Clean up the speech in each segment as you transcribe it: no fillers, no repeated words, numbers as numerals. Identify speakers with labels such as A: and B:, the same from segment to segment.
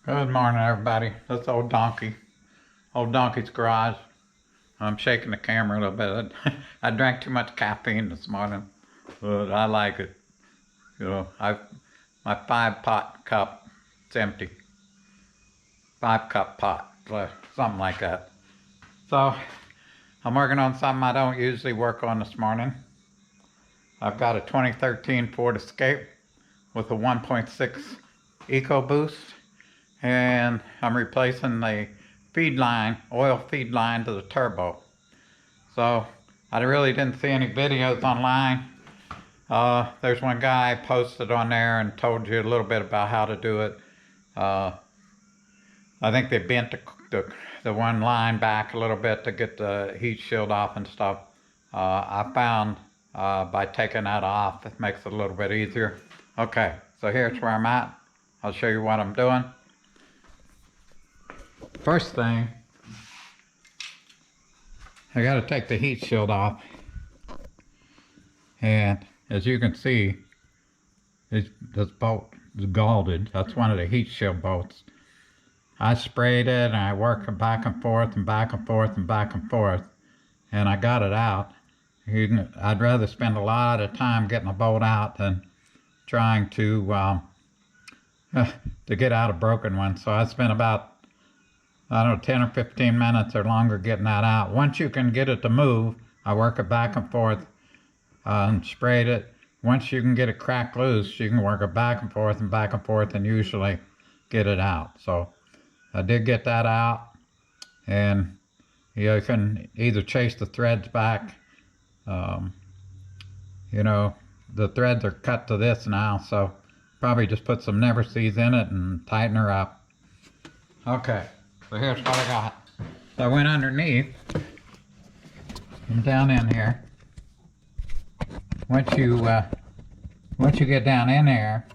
A: Good morning, everybody. That's old donkey's garage. I'm shaking the camera a little bit. I drank too much caffeine this morning, but I like it. My 5 pot cup, it's empty. 5 cup pot, something like that. So I'm working on something I don't usually work on this morning. I've got a 2013 Ford Escape with a 1.6 EcoBoost, and I'm replacing the oil feed line to the turbo. So I really didn't see any videos online. There's one guy posted on there and told you a little bit about how to do it. I think they bent the one line back a little bit to get the heat shield off and stuff. I found by taking that off, it makes it a little bit easier. Okay, so here's where I'm at. I'll show you what I'm doing. First thing, I got to take the heat shield off, and as you can see, this bolt is galded. That's one of the heat shield bolts. I sprayed it and I worked it back and forth and back and forth and back and forth, and I got it out. I'd rather spend a lot of time getting a bolt out than trying to get out a broken one. So I spent about, I don't know, 10 or 15 minutes or longer getting that out. Once you can get it to move, I work it back and forth and sprayed it. Once you can get it cracked loose, you can work it back and forth and usually get it out. So I did get that out, and you can either chase the threads back. The threads are cut to this now, so probably just put some never sees in it and tighten her up. Okay. So here's what I got. So I went underneath and down in here. Once you get down in there,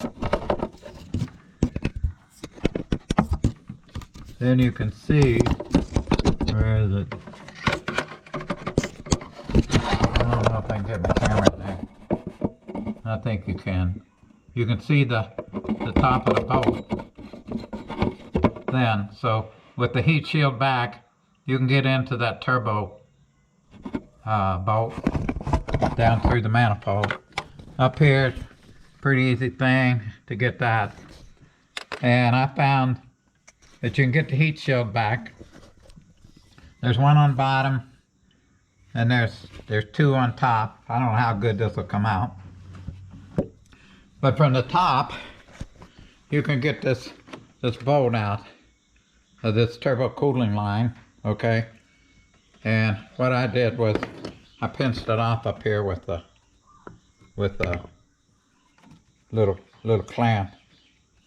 A: then you can see, where is it? I don't know if I can get my camera in there. I think you can. You can see the top of the bolt. Then, so with the heat shield back, you can get into that turbo bolt down through the manifold. Up here, pretty easy thing to get that. And I found that you can get the heat shield back. There's one on bottom, and there's 2 on top. I don't know how good this will come out. But from the top, you can get this bolt out of this turbo cooling line, okay? And what I did was I pinched it off up here with a little clamp,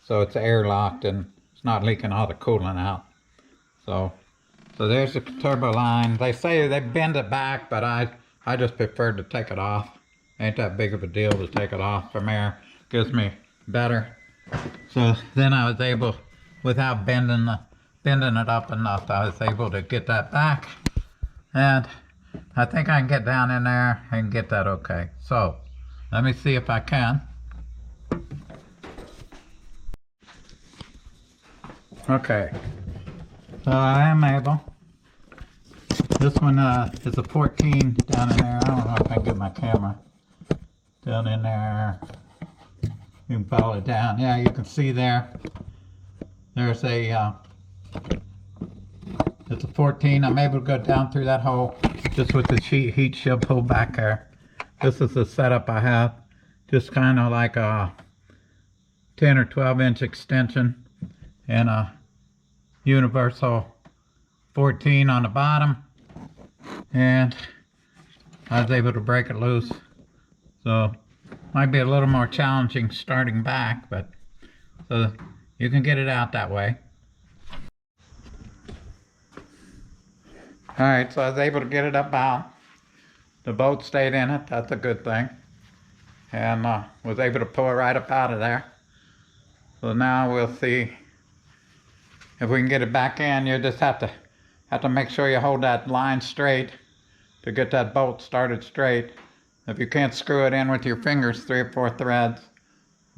A: so it's airlocked and it's not leaking all the coolant out. So there's the turbo line. They say they bend it back, but I just preferred to take it off. Ain't that big of a deal to take it off from there. Gives me better. So then I was able, without bending it up enough, I was able to get that back. And I think I can get down in there and get that okay. So let me see if I can. Okay, so I am able. This one is a 14 down in there. I don't know if I can get my camera down in there. You can follow it down. Yeah, you can see there. There's it's a 14. I'm able to go down through that hole just with the heat shield pulled back there. This is the setup I have. Just kind of like a 10 or 12 inch extension and a universal 14 on the bottom. And I was able to break it loose. So might be a little more challenging starting back, but so you can get it out that way. Alright, so I was able to get it up out. The bolt stayed in it, that's a good thing. And was able to pull it right up out of there. So now we'll see if we can get it back in. You just have to make sure you hold that line straight to get that bolt started straight. If you can't screw it in with your fingers, 3 or 4 threads,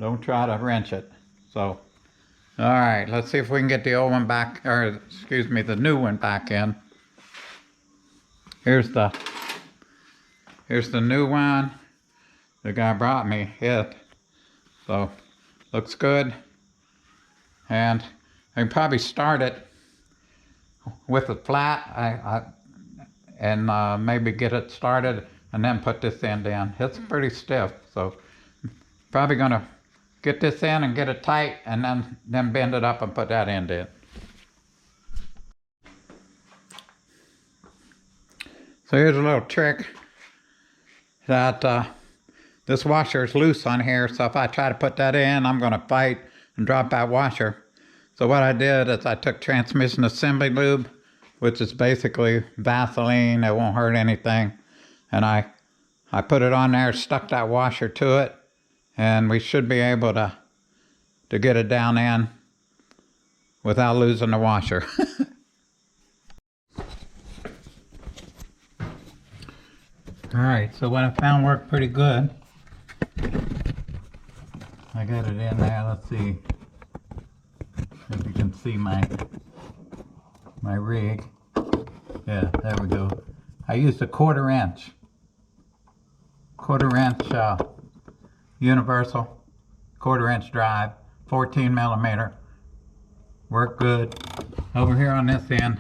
A: don't try to wrench it. So All right, let's see if we can get the old one back, or excuse me, the new one back in. Here's the new one the guy brought me. So looks good, and I can probably start it with a flat. And maybe get it started and then put this end in. It's pretty stiff, so probably gonna get this in and get it tight, and then bend it up and put that end in. So here's a little trick that this washer is loose on here, so if I try to put that in, I'm gonna fight and drop that washer. So what I did is I took transmission assembly lube, which is basically Vaseline, it won't hurt anything, and I put it on there, stuck that washer to it, and we should be able to get it down in without losing the washer. Alright, so what I found worked pretty good. I got it in there, let's see if you can see my rig. Yeah, there we go. I used a quarter inch universal, quarter inch drive, 14 millimeter. Worked good. Over here on this end,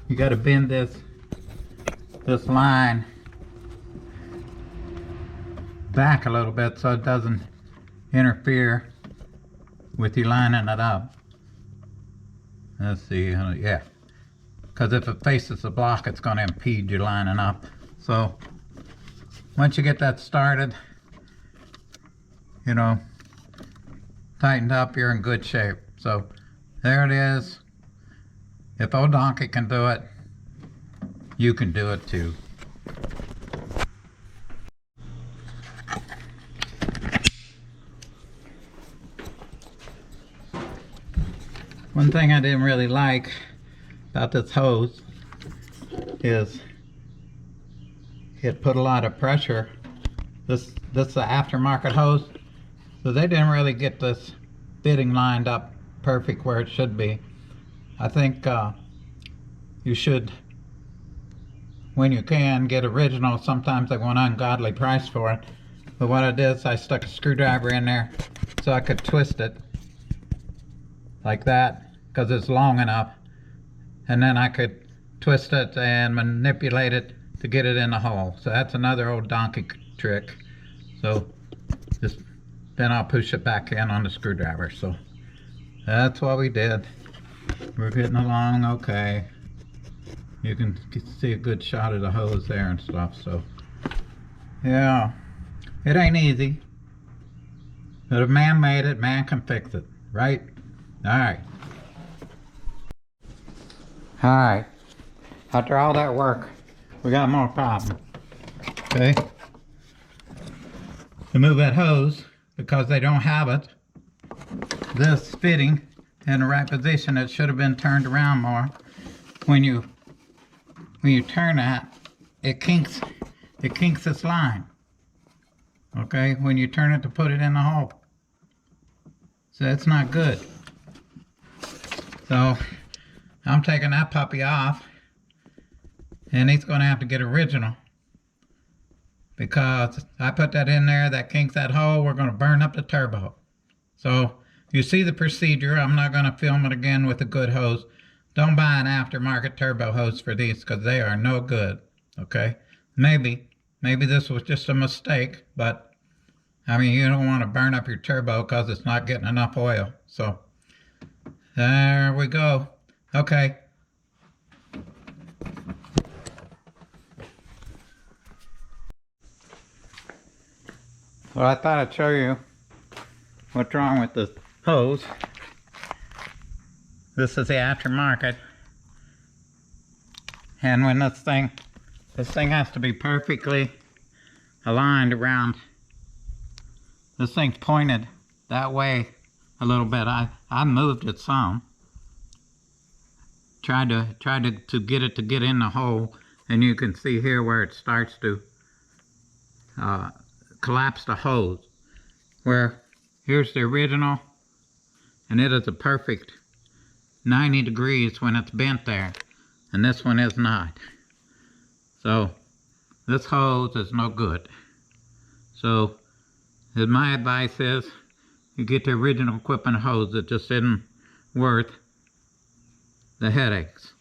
A: you got to bend this line back a little bit so it doesn't interfere with you lining it up. Let's see, yeah. Because if it faces the block, it's going to impede you lining up. So once you get that started, tightened up, you're in good shape. So there it is. If old Donkey can do it, you can do it too. One thing I didn't really like about this hose is it put a lot of pressure. This is the aftermarket hose, so they didn't really get this fitting lined up perfect where it should be. I think you should, when you can, get original. Sometimes they want an ungodly price for it, but what I did is I stuck a screwdriver in there so I could twist it like that, because it's long enough, and then I could twist it and manipulate it to get it in the hole. So that's another old Donkey trick. So then I'll push it back in on the screwdriver. So that's what we did. We're getting along okay. You can see a good shot of the hose there and stuff. So yeah, it ain't easy, but if man made it, man can fix it, right? Alright. Alright. After all that work, we got more problem. Okay? To move that hose, because they don't have it, this fitting in the right position, it should have been turned around more. When you turn that, it kinks this line. Okay? When you turn it to put it in the hole. So that's not good. So I'm taking that puppy off, and he's going to have to get original, because I put that in there, that kinks that hole, we're going to burn up the turbo. So you see the procedure. I'm not going to film it again with a good hose. Don't buy an aftermarket turbo hose for these, because they are no good. Okay? Maybe this was just a mistake, but I mean, you don't want to burn up your turbo because it's not getting enough oil. So there we go. Okay. Well, I thought I'd show you what's wrong with the hose. This is the aftermarket. And when this thing has to be perfectly aligned around. This thing's pointed that way a little bit. I moved it some. Tried to get it to get in the hole, and you can see here where it starts to collapse the hose. Where here's the original and it is a perfect 90 degrees when it's bent there, and this one is not. So this hose is no good. So my advice is you get the original equipment hose. It just isn't worth the headaches.